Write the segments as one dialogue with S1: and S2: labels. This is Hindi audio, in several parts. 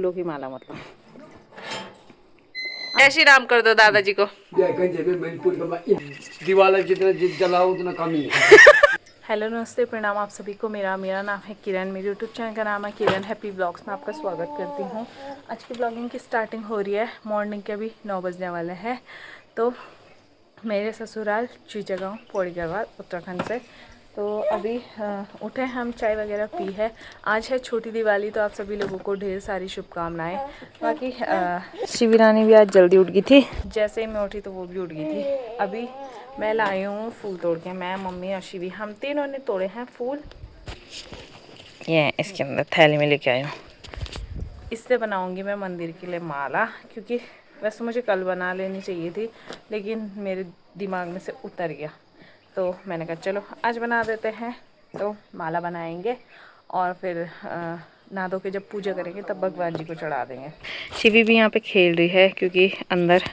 S1: फूलों की माला मतलब। जय श्री राम कर दो दादाजी को।
S2: दिवाला जितना जलाओ उतना कम ही है।
S1: हेलो नमस्ते प्रणाम आप सभी को। मेरा नाम है किरण, मेरे यूट्यूब चैनल का नाम है किरण हैप्पी ब्लॉग्स में आपका स्वागत करती हूँ। आज की ब्लॉगिंग की स्टार्टिंग हो रही है मॉर्निंग के, अभी 9 बजने वाले हैं। तो मेरे ससुराल चीचगांव पौड़ी गढ़वाल उत्तराखंड से। तो अभी उठे हम, चाय वगैरह पी है। आज है छोटी दिवाली, तो आप सभी लोगों को ढेर सारी शुभकामनाएं। बाकी शिवी रानी भी आज जल्दी उठ गई थी, जैसे ही मैं उठी तो वो भी उठ गई थी। अभी मैं लाई हूँ फूल तोड़ के, मैं मम्मी और शिवी हम तीनों ने तोड़े हैं फूल। ये इसके अंदर थैली में लेके आई हूँ। इससे बनाऊँगी मैं मंदिर के लिए माला, क्योंकि वैसे मुझे कल बना लेनी चाहिए थी लेकिन मेरे दिमाग में से उतर गया। तो मैंने कहा चलो आज बना देते हैं। तो माला बनाएंगे और फिर नहा धो के जब पूजा करेंगे तब भगवान जी को चढ़ा देंगे। शिवी भी यहाँ पे खेल रही है क्योंकि अंदर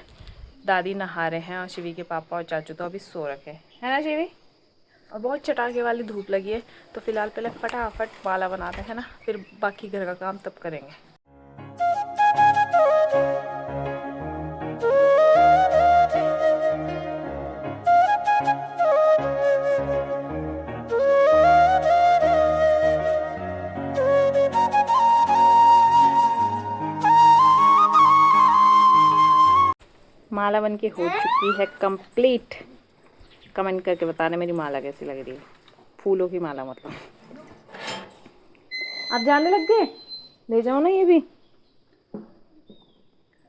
S1: दादी नहा रहे हैं और शिवी के पापा और चाचू तो अभी सो रखे हैं ना शिवी। और बहुत चटाके वाली धूप लगी है, तो फिलहाल पहले फटाफट माला बनाते हैं ना, फिर बाकी घर का काम तब करेंगे। माला बन के हो चुकी है कंप्लीट। कमेंट करके बताना मेरी माला कैसी लग रही है, फूलों की माला मतलब। आप जाने लग गए, ले जाओ ना ये भी।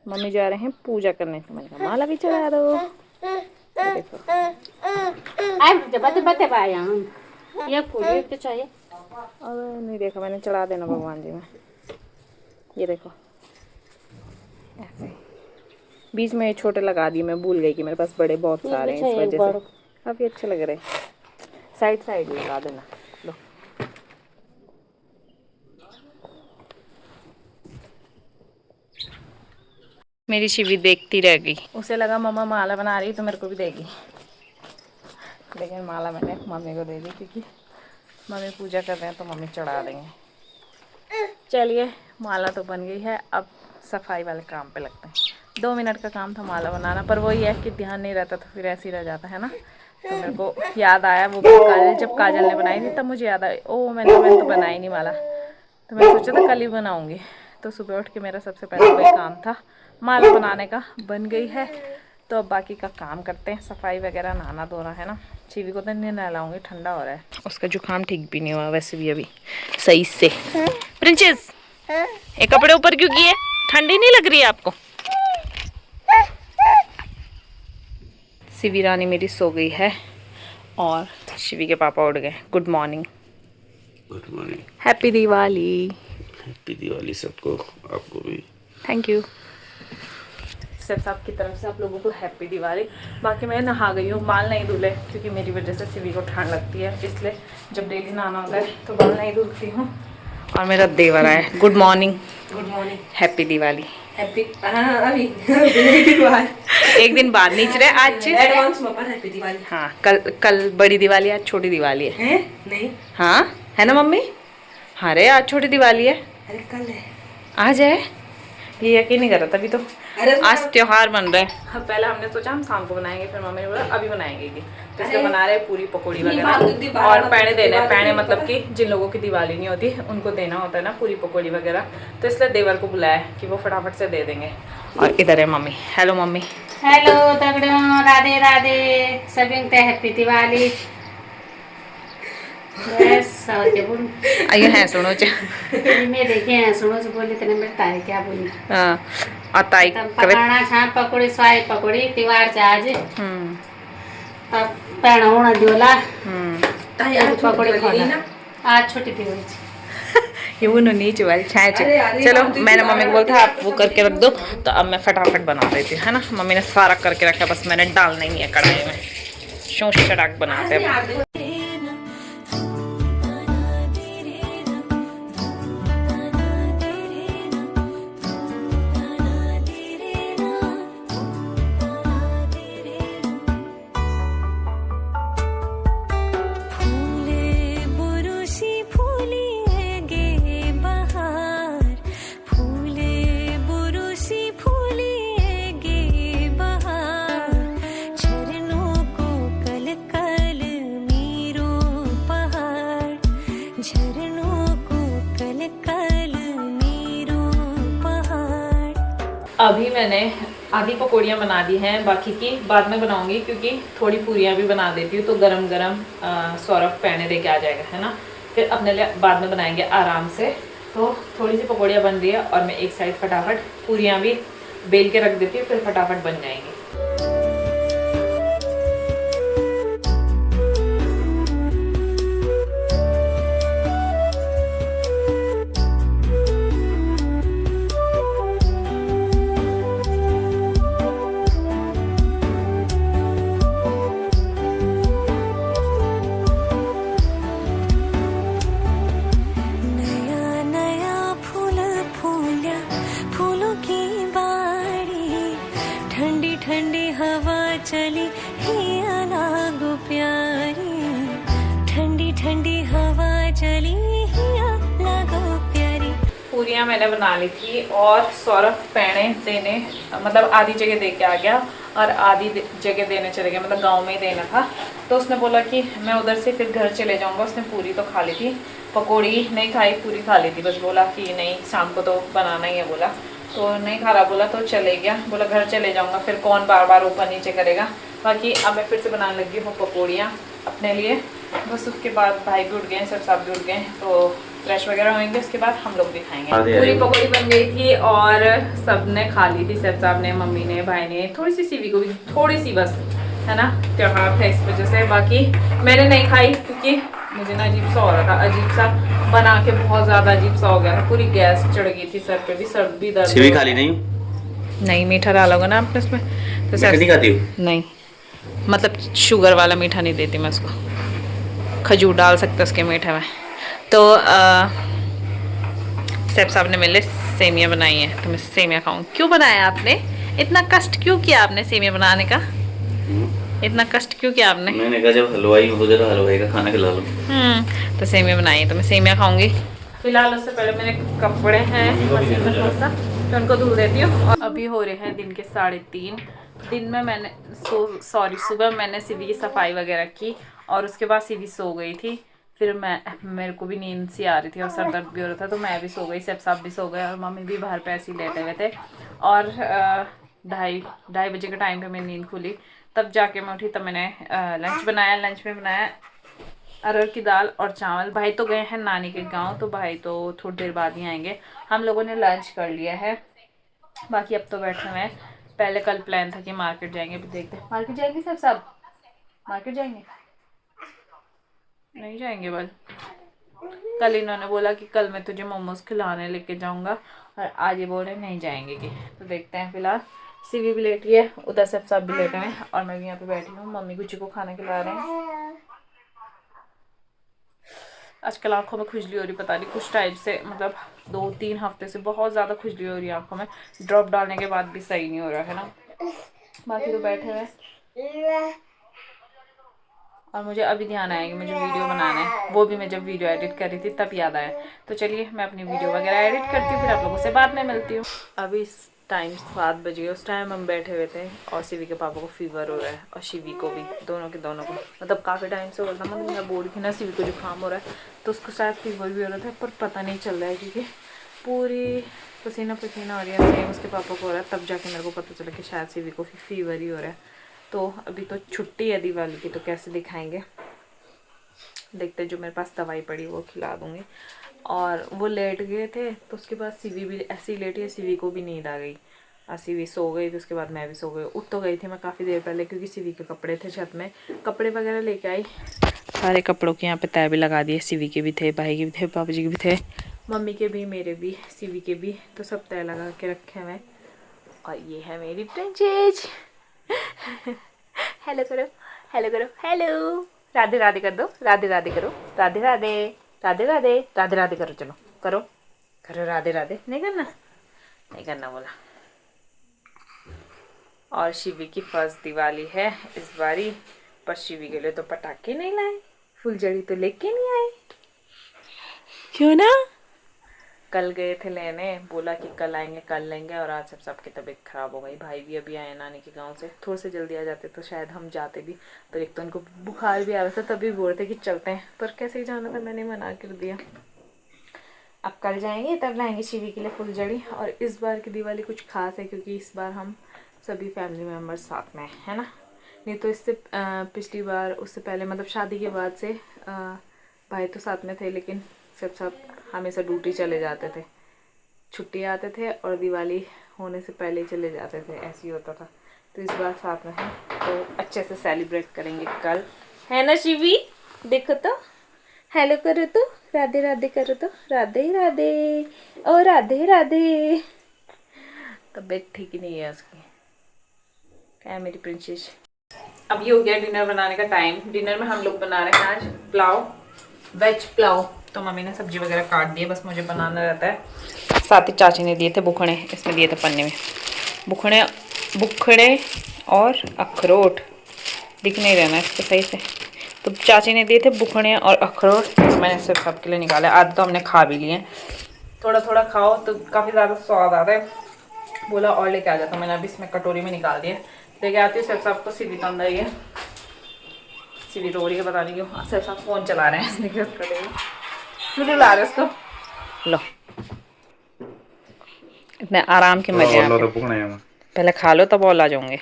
S1: मम्मी जा रहे हैं पूजा करने, तो मैंने कहा माला भी चढ़ा दो। देखो
S3: ये चाहिए।
S1: अरे नहीं देखा मैंने, चढ़ा देना भगवान जी में। ये देखो ऐसे बीच में छोटे लगा दिए, मैं भूल गई कि मेरे पास बड़े बहुत सारे हैं, इस वजह से काफी अच्छे लग रहे हैं। साइड साइड लगा देना। लो मेरी शिवी देखती रह गई, उसे लगा मम्मा माला बना रही तो मेरे को भी देगी, लेकिन माला मैंने मम्मी को दे दी क्योंकि मम्मी पूजा कर रहे हैं तो मम्मी चढ़ा देंगे। चलिए माला तो बन गई है, अब सफाई वाले काम पे लगते हैं। 2 मिनट का काम था माला बनाना, पर वही है कि ध्यान नहीं रहता तो फिर ऐसे ही रह जाता है ना। तो मेरे को याद आया वो काजल, जब काजल ने बनाई थी तब मुझे याद आया, ओ मैंने तो बनाई नहीं माला। तो मैं सोचा था कल ही बनाऊंगी। तो सुबह उठ के मेरा सबसे पहले वही काम था माला बनाने का। बन गई है तो अब बाकी का काम करते हैं, सफाई वगैरह, नहाना धोना है ना। शिवी को तो नहीं नहलाऊंगी, ठंडा हो रहा है, उसका जुकाम ठीक भी नहीं हुआ वैसे भी अभी सही से। प्रिंसेस ये कपड़े ऊपर क्यों किए, ठंडी नहीं लग रही है आपको? शिवी रानी मेरी सो गई है और शिवी के पापा उठ गए। Good morning.
S2: Good morning,
S1: happy Diwali.
S2: Happy Diwali सबको, आपको भी।
S1: Thank you. सबकी तरफ से आप लोगों को हैप्पी दिवाली। बाकी मैं नहा गई हूँ, बाल नहीं धुले क्योंकि मेरी वजह से शिवी को ठंड लगती है, इसलिए जब डेली नहाना होता है तो बाल नहीं धुलती हूँ। और मेरा देवर आया। Good morning.
S3: Good morning,
S1: happy Diwali.
S3: Happy
S1: एक दिन बाद नहीं चले आज
S3: एडवांस में पर हैप्पी दिवाली।
S1: हाँ कल बड़ी दिवाली है, आज छोटी दिवाली है।
S3: हैं? नहीं,
S1: हाँ है ना मम्मी? हाँ रे आज छोटी दिवाली है।
S3: अरे कल है,
S1: आज है, ये यकीन नहीं कर रहा तभी तो। आज त्योहार बन रहा है। हाँ, पहले हमने सोचा हम शाम को बनाएंगे, फिर मम्मी ने बोला अभी बनाएंगे ये, तो इसलिए बना रहे पूरी पकौड़ी वगैरह और पैने देने। पैने मतलब कि जिन लोगों की दिवाली नहीं होती उनको देना होता है ना पूरी पकौड़ी वगैरह, तो इसलिए देवर को बुलाया कि वो फटाफट से दे देंगे। और इधर है मम्मी। Hello mummy.
S3: हेलो तगड़ो, राधे राधे, सभी को हैप्पी दिवाली। यस
S1: आइए हैं सुनो चा
S3: मैं देखे हैं सुनो से बोली तेने मेरे ताई क्या बोली।
S1: हाँ और ताई
S3: पकाना छा पकौड़ी स्वाई पकौड़ी तिवार से आज तब पैना होना दियोला ताई आज पकौड़ी खाना आज छोटी थी
S1: ये वो नीचे वाली छाए। चलो मैंने मम्मी को बोला था आप वो करके रख दो, तो अब मैं फटाफट बना रही थी है ना। मम्मी ने सारा करके रखा, बस मैंने डालना ही है कढ़ाई में। शोश चटाक बनाते हैं।
S4: फूले
S1: अभी मैंने आधी पकौड़ियाँ बना दी हैं, बाकी की बाद में बनाऊंगी क्योंकि थोड़ी पूरियाँ भी बना देती हूँ तो गरम गरम सौरभ पैने दे के आ जाएगा, है ना। फिर अपने लिए बाद में बनाएंगे आराम से। तो थोड़ी सी पकौड़ियाँ बन रही है और मैं एक साइड फटाफट पूरियाँ भी बेल के रख देती हूँ, फिर फटाफट बन जाएंगी।
S4: ठंडी हवा चली हिया लागो प्यारी, ठंडी ठंडी हवा चली हिया लागो प्यारी।
S1: पूरियाँ मैंने बना ली थी और सौरभ पैणे देने मतलब आधी जगह दे के आ गया और आधी जगह देने चले गया, मतलब गांव में ही देना था। तो उसने बोला कि मैं उधर से फिर घर चले जाऊंगा। उसने पूरी तो खा ली थी, पकौड़ी नहीं खाई, पूरी खा ली थी। बस बोला कि नहीं शाम को तो बनाना ही है, बोला तो नहीं खा रहा, बोला तो चले गया। बोला घर चले जाऊंगा, फिर कौन बार बार ऊपर नीचे करेगा। बाकी अब मैं फिर से बनाने लगी हूँ पकौड़ियाँ अपने लिए। बस उसके बाद भाई भी उठ गए, सब भी उठ गए, तो फ्रेश वगैरह होंगे, उसके बाद हम लोग भी खाएंगे। पूरी पकौड़ी बन गई थी और सबने खा ली थी, सैफ साहब ने, मम्मी ने, भाई ने, थोड़ी सी सीवी को भी, थोड़ी सी बस, है ना, त्योहार था इस वजह से। बाकी मैंने नहीं खाई क्योंकि मुझे ना अजीब सा हो रहा था, अजीब सा बना के बहुत ज़्यादा अजीब सा हो गया था, पूरी गैस चढ़ गई थी, सर पे भी, सर भी दर्द।
S2: सीवी खा ली नहीं?
S1: नहीं, मीठा डाला होगा ना आपने उसमें तो
S2: मीठा नहीं खाती हूँ?
S1: नहीं, मतलब शुगर वाला मीठा नहीं देती मैं उसको, खजूर डाल सकते उसके मीठे में। तो सैफ साहब ने मेरे लिए सेमियाँ बनाई हैं तो मैं सेमियाँ खाऊँ। क्यों बनाया आपने, इतना कष्ट क्यों किया आपने सेमियाँ बनाने का, इतना कष्ट क्यों किया आपने?
S2: मैंने कहा जब हलवाई हो तो जरा हलवाई का खाना खिला लो।
S1: तो सेमियाँ बनाई तो मैं सेमियाँ खाऊंगी। फिलहाल उससे पहले मेरे कपड़े हैं मशीन में थोड़ा सा, तो उनको धुल देती हूँ। और अभी हो रहे हैं दिन के 3:30। दिन में मैंने सुबह मैंने सीवी की सफाई वगैरह की और उसके बाद सीवी सो गई थी। फिर मेरे को भी नींद सी आ रही थी और सर दर्द भी हो रहा था, तो मैं भी सो गई, सब भी सो गए और मम्मी भी बाहर पे ऐसे ही लेटे हुए थे। और 2:30 बजे के टाइम पे मेरी नींद खुली, तब जाके मैं उठी, तब मैंने लंच बनाया। लंच में बनाया अरहर की दाल और चावल। भाई तो गए हैं नानी के गांव, तो भाई तो थोड़ी देर बाद ही आएंगे। हम लोगों ने लंच कर लिया है, बाकी अब तो बैठे हुए हैं। पहले कल प्लान था कि मार्केट जाएंगे, अभी देखते हैं। मार्केट जाएंगे सब मार्केट जाएंगे, नहीं जाएंगे। बल कल इन्होंने बोला कि कल मैं तुझे मोमोज खिलाने लेके जाऊंगा, और आज ये बोल रहे नहीं जाएंगे कि, तो देखते हैं। फिलहाल सीवी भी लेटी है, उधर से सब भी लेटे हैं और मैं भी यहाँ पे बैठी हूँ। मम्मी गुच्ची को खाना खिला रहे हैं। आजकल आंखों में खुजली हो रही, पता नहीं कुछ टाइम से, मतलब 2-3 हफ्ते से बहुत ज़्यादा खुजली हो रही है आंखों में। ड्रॉप डालने के बाद भी सही नहीं हो रहा है ना। बाकी तो बैठे हुए और मुझे अभी ध्यान आया कि मुझे वीडियो बनाना है, वो भी मैं जब वीडियो एडिट कर रही थी तब याद आया। तो चलिए मैं अपनी वीडियो वगैरह एडिट करती हूँ, फिर आप लोगों से बाद में मिलती हूँ। अभी इस टाइम 7 बज गए, उस टाइम हम बैठे हुए थे और शिवी के पापा को फीवर हो रहा है और शिवी को भी, दोनों को, मतलब काफ़ी टाइम से हो रहा था। मतलब मैं बोल रही थी ना शिवी को जुकाम हो रहा है, तो उसको शायद फीवर भी हो रहा था, पर पता नहीं चल रहा है क्योंकि पूरी पसीना हो रही है, सेम उसके पापा को हो रहा है। तब जाके मेरे को पता चला कि शायद शिवी को फीवर ही हो रहा है। तो अभी तो छुट्टी है दिवाली की, तो कैसे दिखाएंगे, देखते। जो मेरे पास दवाई पड़ी वो खिला दूंगी। और वो लेट गए थे, तो उसके बाद सीवी भी ऐसी लेटी है, सीवी को भी नींद आ गई और सीवी सो गई। तो उसके बाद मैं भी सो गई। उठ तो गई थी मैं काफ़ी देर पहले, क्योंकि सीवी के कपड़े थे छत में, कपड़े वगैरह लेके आई। सारे कपड़ों के यहाँ पे तय भी लगा दिए, सीवी के भी थे, भाई के भी थे, पापा जी के भी थे, मम्मी के भी, मेरे भी, सीवी के भी, तो सब तय लगा के रखे हुए। और ये है मेरी प्रिंसेस। हेलो करो, हेलो करो, हेलो, राधे राधे कर दो, राधे राधे करो, राधे राधे, राधे राधे, राधे राधे करो, चलो करो, करो राधे राधे। नहीं करना, नहीं करना बोला। और शिवी की फर्स्ट दिवाली है इस बारी, पर शिवी के लिए तो पटाखे नहीं लाए, फुलझड़ी तो लेके नहीं आए, क्यों ना। कल गए थे लेने, बोला कि कल आएंगे, कल लेंगे, और आज सबकी तबीयत ख़राब हो गई। भाई भी अभी आए नानी के गांव से, थोड़े से जल्दी आ जाते तो शायद हम जाते भी। तो एक तो उनको बुखार भी आ रहा था, तभी बोल रहे थे कि चलते हैं, पर कैसे ही जाना था, मैंने मना कर दिया। अब कल जाएंगे तब लाएंगे शिवी के लिए फुलझड़ी। और इस बार की दिवाली कुछ खास है क्योंकि इस बार हम सभी फैमिली मेम्बर्स साथ में है ना। नहीं तो इससे पिछली बार उससे पहले मतलब शादी के बाद से भाई तो साथ में थे लेकिन सब हमेशा ड्यूटी चले जाते थे, छुट्टी आते थे और दिवाली होने से पहले ही चले जाते थे, ऐसे ही होता था। तो इस बार साथ में है तो अच्छे से सेलिब्रेट करेंगे कल, है ना शिवी। देखो तो, हेलो करो तो, राधे राधे करो तो, राधे राधे ओ राधे राधे। तबीयत ठीक ही नहीं है उसकी। क्या है मेरी प्रिंसेस। अब ये हो गया डिनर बनाने का टाइम। डिनर में हम लोग बना रहे हैं आज पुलाव, वेज पुलाव। तो मम्मी ने सब्जी वगैरह काट दी है, बस मुझे बनाना रहता है। साथ ही चाची ने दिए थे बुखड़े, इसमें दिए थे पन्ने में बुखड़े और अखरोट। दिख नहीं रहना इसको सही से। तो चाची ने दिए थे बुखड़े और अखरोट, तो मैंने सिर्फ सबके लिए निकाला। आधे तो हमने खा भी लिए। थोड़ा थोड़ा खाओ तो काफ़ी ज़्यादा स्वाद आता है। बोला और लेके आ जाता, मैंने अभी इसमें कटोरी में निकाल दिया, लेके आती हूँ। सिर्फ सबको सीवी तो अंदर ही है, सीवी रो रही है पता नहीं क्यों। सिर्फ सब फ़ोन चला रहे हैं इसलिए उसको क्यों ला रहे उसको। लो इतने आराम के मजे हैं, पहले खा लो तब और ला जाऊंगे।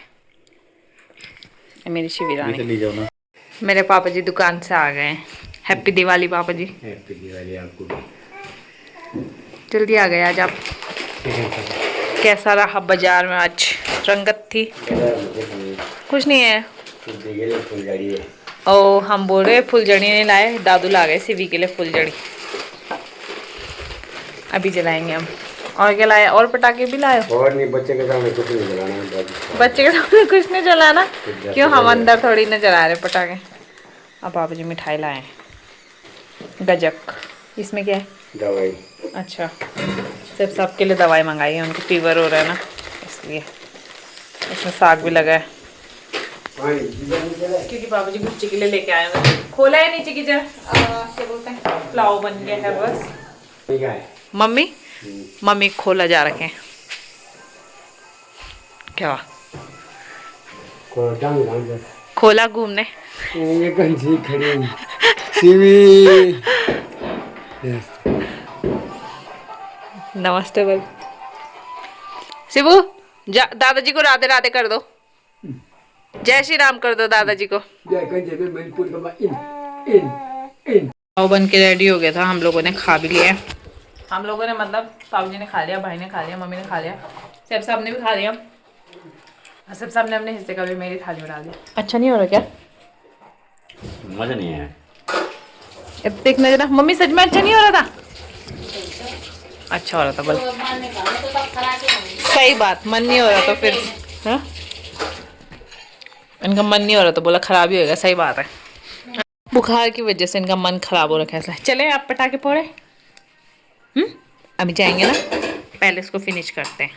S1: मेरी शिवी रानी, मेरे पापा जी दुकान से आ गए हैं। हैप्पी दिवाली पापा जी।
S2: हैप्पी दिवाली आपको भी।
S1: जल्दी आ गए आज आप। कैसा रहा बाजार में आज, रंगत थी? कुछ नहीं है। ओ हम बोल रहे फुलझड़ी नहीं लाए, दादू ला गए शिवी के लिए फुलझड़ी। अभी जलाएंगे हम। और क्या लाए? और पटाखे भी लाए?
S5: और नहीं, बच्चे के सामने कुछ नहीं जलाना।
S1: बच्चे के सामने कुछ नहीं जलाना? क्यों, हम अंदर थोड़ी ना जला रहे पटाखे। अब पापा जी मिठाई लाए, गजक। इसमें क्या है?
S5: दवाई।
S1: अच्छा, सिर्फ सबके लिए दवाई मंगाई है, उनको फीवर हो रहा है ना इसलिए। इसमें साग भी लगा है क्योंकि पापा जी गुच्ची के लिए लेके आए हैं। खोला है नीचे की क्या बोलते हैं, पुलाव बन गया है बस।
S5: ठीक है
S1: मम्मी खोला जा रखे हैं क्या? खोला घूमने
S5: ये कंची खड़ी सीवी।
S1: नमस्ते बोल शिबू। दादाजी को राधे राधे कर दो, जय श्री राम कर दो दादाजी को। पाव बन के रेडी हो गया था, हम लोगों ने खा भी लिया। हम लोगों ने मतलब पापा जी ने खा लिया, भाई ने खा लिया, मम्मी ने खा लिया, सब साहब ने भी खा लिया। सब साहब ने अपने हिस्से का भी मेरी थाली में डाल दिया। अच्छा नहीं हो रहा क्या?
S2: मजा नहीं आया।
S1: देखना जरा मम्मी, सच में अच्छा नहीं हो रहा था? अच्छा हो रहा था बोल। सही बात, मन नहीं हो रहा तो फिर हाँ? इनका मन नहीं हो रहा तो बोला खराब ही होगा। सही बात है, बुखार की वजह से इनका मन खराब हो रखा है। चले आप पटाखे फोड़े। अभी जाएंगे ना, पहले इसको फिनिश करते हैं।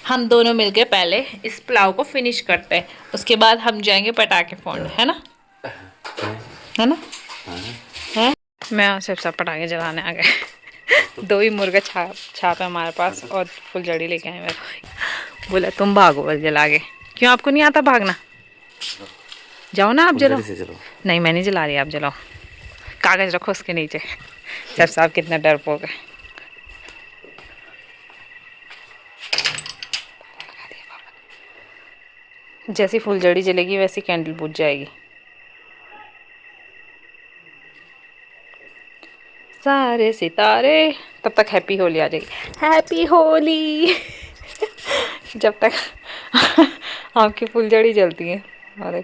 S1: हम दोनों मिलके पहले इस पुलाव को फिनिश करते हैं, उसके बाद हम जाएंगे पटाखे फोड़ने, है ना? है ना? है? मैं सब पटाखे जलाने आ गए। 2 ही मुर्गा छाप है हमारे पास और फुलझड़ी लेके आए मेरे को। बोला तुम भागो बस जला के। क्यों, आपको नहीं आता भागना? जाओ ना आप जलाओ। नहीं मैं नहीं जला रही, आप जलाओ। कागज रखो उसके नीचे। सब साहब कितना डरपोक है। जैसी फुलझड़ी जलेगी वैसी कैंडल बुझ जाएगी। सारे सितारे। तब तक हैप्पी होली आ जाएगी। हैप्पी होली। जब तक आपकी फुलझड़ी जलती है। और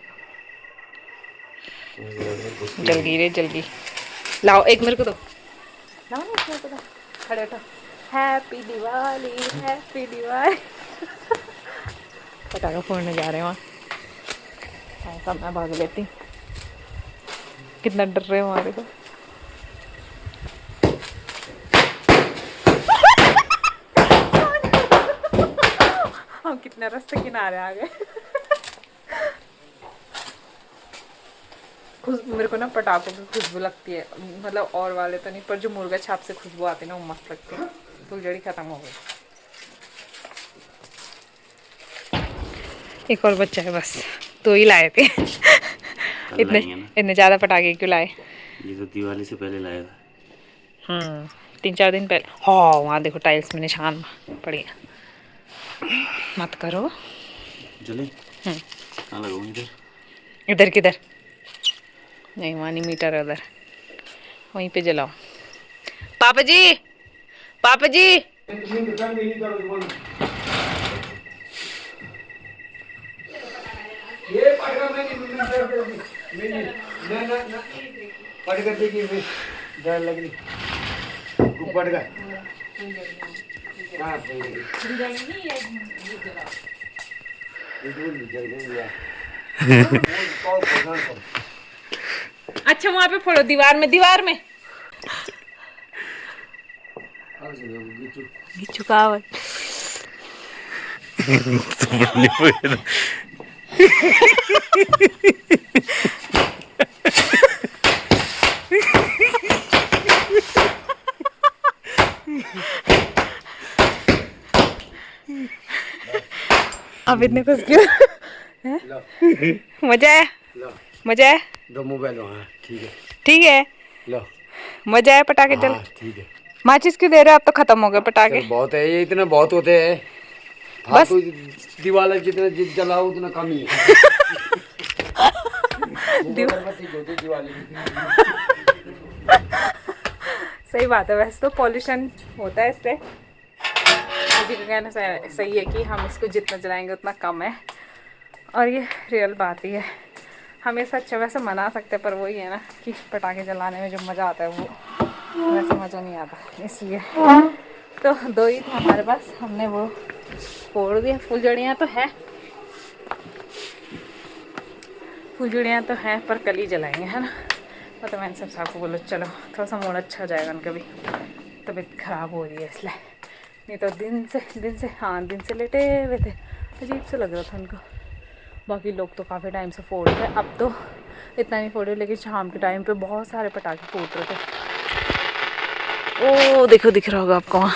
S1: जल्दी रे जल्दी लाओ, एक मेरे को दो। लाओ ना, मेरे को दो। खड़े उठो। Happy Diwali, happy Diwali. पटाखा फोड़ने जा रहे हैं वहाँ। ऐसा मैं भाग लेती। कितना डर रहे हो वहाँ देखो। हम कितने रास्ते किनारे आ गए। खुशबू, मेरे को ना पटाखों की खुशबू लगती है, मतलब और वाले तो नहीं, पर जो मुर्गा छाप से खुशबू आती है ना वो मस्त लगती है। फुलझड़ी खत्म हो गई। एक और बच्चा है बस, 2 ही लाए थे। इतने ज़्यादा पटाखे क्यों लाए?
S2: ये तो दिवाली से पहले लाया था।
S1: 3-4 दिन पहले। हाँ वहाँ देखो टाइल्स में निशान पड़ गया। मत करो।
S2: चले कहाँ लगाऊं इधर?
S1: इधर किधर? नहीं वहाँ नहीं, मीटर है उधर, वहीं पे जलाओ। पापा जी, पापा जी।
S5: ये पड़ेगा मैं ना पड़ कर देखिए मैं डर लग रही ऊपर का हां
S1: अच्छा वहाँ पे फोड़ो, दीवार में, दीवार में। चुकावट। अब इतने कुछ क्यों? मजा है, मजा है।
S5: दो मोबाइल वहाँ ठीक है,
S1: ठीक है,
S5: लो
S1: मजा है पटाखे चल।
S5: हाँ ठीक है।
S1: माचिस क्यों दे रहे हो? अब तो खत्म हो गए पटाखे।
S5: बहुत है ये, इतने बहुत होते हैं
S1: बस।
S5: तो दिवाली जितना जलाओ उतना कम ही है। दिवाली
S1: सही बात है, वैसे तो पॉल्यूशन होता है इससे। मुझे कहना सही है कि हम इसको जितना जलाएंगे उतना कम है, और ये रियल बात ही है। हमें सच वैसे मना सकते हैं, पर वही है ना कि पटाखे जलाने में जो मज़ा आता है वो वैसे मज़ा नहीं आता, इसलिए। तो 2 ही थे हमारे पास, हमने वो फोड़ दिया। फुलझड़ियाँ तो है, फुलझड़ियाँ तो हैं, पर कल ही जलाएंगे, है ना। मतलब मैंने सब साहब को बोलो चलो, थोड़ा सा मूड अच्छा हो जाएगा उनका भी, तबीयत ख़राब हो रही है इसलिए। नहीं तो दिन से लेटे हुए थे, अजीब से लग रहा था उनको। बाकी लोग तो काफ़ी टाइम से फोड़ रहे, अब तो इतना नहीं फोड़ रहे, लेकिन शाम के टाइम पे बहुत सारे पटाखे फूट रहे थे। ओ देखो, दिख रहा होगा आपको वहाँ,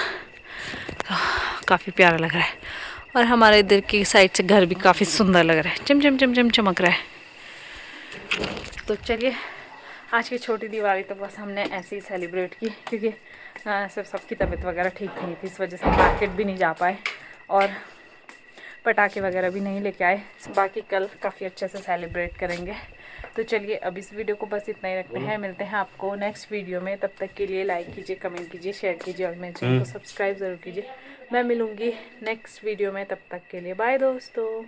S1: काफ़ी प्यारा लग रहा है। और हमारे इधर की साइड से घर भी काफ़ी सुंदर लग रहा है, चम चम चम चम चमक रहा है। तो चलिए, आज की छोटी दिवाली तो बस हमने ऐसे ही सेलिब्रेट की, क्योंकि सिर्फ सबकी तबीयत वगैरह ठीक नहीं थी, इस वजह से मार्केट भी नहीं जा पाए और पटाखे वगैरह भी नहीं लेके आए। बाकी कल काफ़ी अच्छे से सेलिब्रेट करेंगे। तो चलिए अब इस वीडियो को बस इतना ही रखते हैं, मिलते हैं आपको नेक्स्ट वीडियो में। तब तक के लिए लाइक कीजिए, कमेंट कीजिए, शेयर कीजिए और मेरे चैनल को सब्सक्राइब ज़रूर कीजिए। मैं मिलूँगी नेक्स्ट वीडियो में, तब तक के लिए बाय दोस्तों।